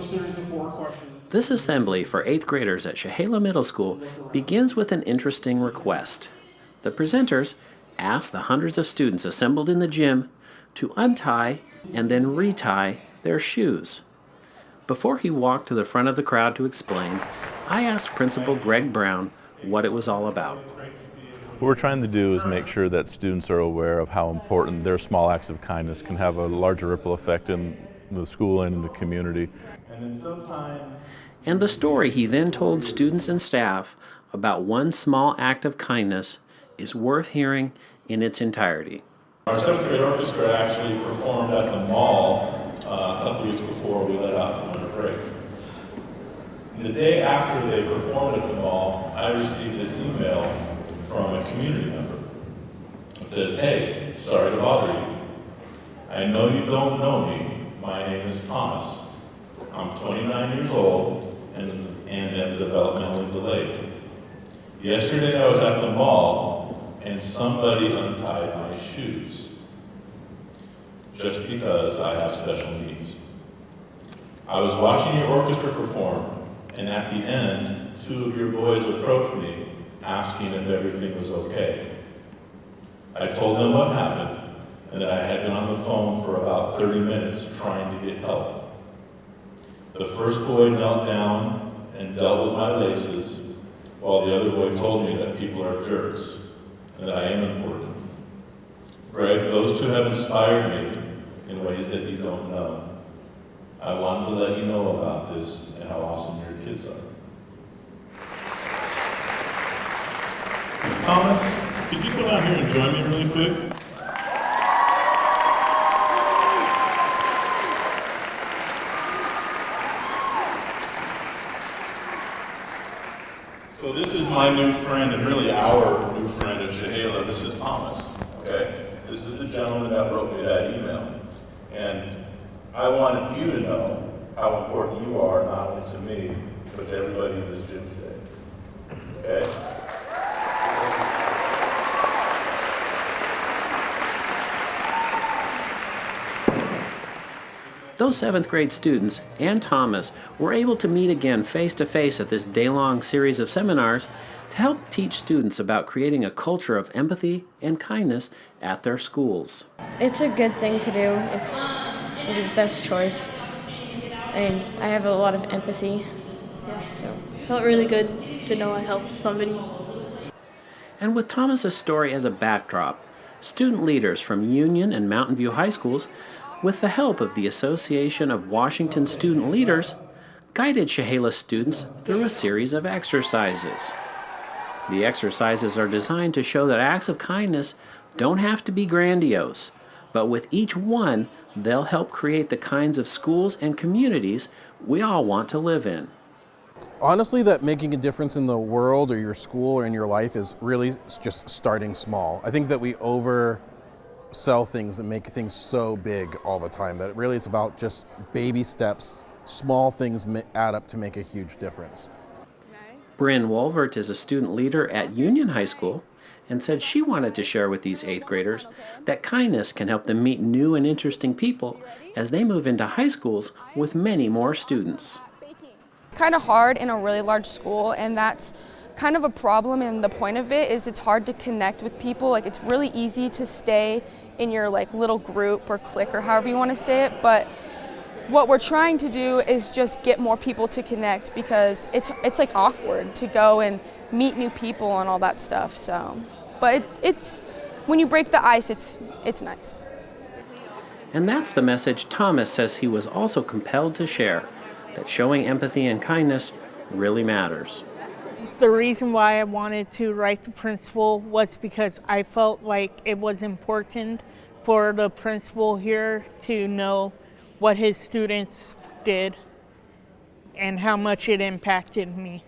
series of 4 questions. This assembly for 8th graders at Shahala Middle School begins with an interesting request. The presenters ask the hundreds of students assembled in the gym to untie and then retie their shoes. Before he walked to the front of the crowd to explain, I asked Principal Greg Brown what it was all about. What we're trying to do is make sure that students are aware of how important their small acts of kindness can have a larger ripple effect in the school and in the community. And the story he then told students and staff about one small act of kindness is worth hearing in its entirety. Our 7th grade orchestra actually performed at the mall a couple weeks before we let out for winter break. And the day after they performed at the mall, I received this email from a community member. It says, "Hey, sorry to bother you. I know you don't know me. My name is Thomas. I'm 29 years old and am developmentally delayed. Yesterday I was at the mall and somebody untied my shoes just because I have special needs. I was watching your orchestra perform, and at the end, 2 of your boys approached me asking if everything was okay. I told them what happened and that I had been on the phone for about 30 minutes trying to get help. The first boy knelt down and dealt with my laces, while the other boy told me that people are jerks and that I am important. Greg, those 2 have inspired me in ways that you don't know. I wanted to let you know about this and how awesome your kids are." Thomas, could you come out here and join me really quick? So this is my new friend, and really our new friend at Shahala. This is Thomas, okay? This is the gentleman that wrote me that email. And I wanted you to know how important you are, not only to me, but to everybody in this gym today, okay? Those 7th grade students and Thomas were able to meet again face to face at this day-long series of seminars to help teach students about creating a culture of empathy and kindness at their schools. It's a good thing to do. It's the best choice. And I have a lot of empathy. Yeah, So felt really good to know I helped somebody. And with Thomas's story as a backdrop, student leaders from Union and Mountain View High Schools, with the help of the Association of Washington Student Leaders, guided Shahala students through a series of exercises. The exercises are designed to show that acts of kindness don't have to be grandiose, but with each one, they'll help create the kinds of schools and communities we all want to live in. Honestly, that making a difference in the world or your school or in your life is really just starting small. I think that we oversell things and make things so big all the time that really it's about just baby steps. Small things add up to make a huge difference. Bryn Wolvert is a student leader at Union High School and said she wanted to share with these 8th graders that kindness can help them meet new and interesting people as they move into high schools with many more students. Kind of hard in a really large school, and that's kind of a problem, and the point of it is it's hard to connect with people. Like, it's really easy to stay in your little group or clique or however you want to say it, but what we're trying to do is just get more people to connect, because it's awkward to go and meet new people and all that stuff. So, but it's when you break the ice, it's nice. And that's the message Thomas says he was also compelled to share, that showing empathy and kindness really matters. The reason why I wanted to write the principal was because I felt like it was important for the principal here to know what his students did and how much it impacted me.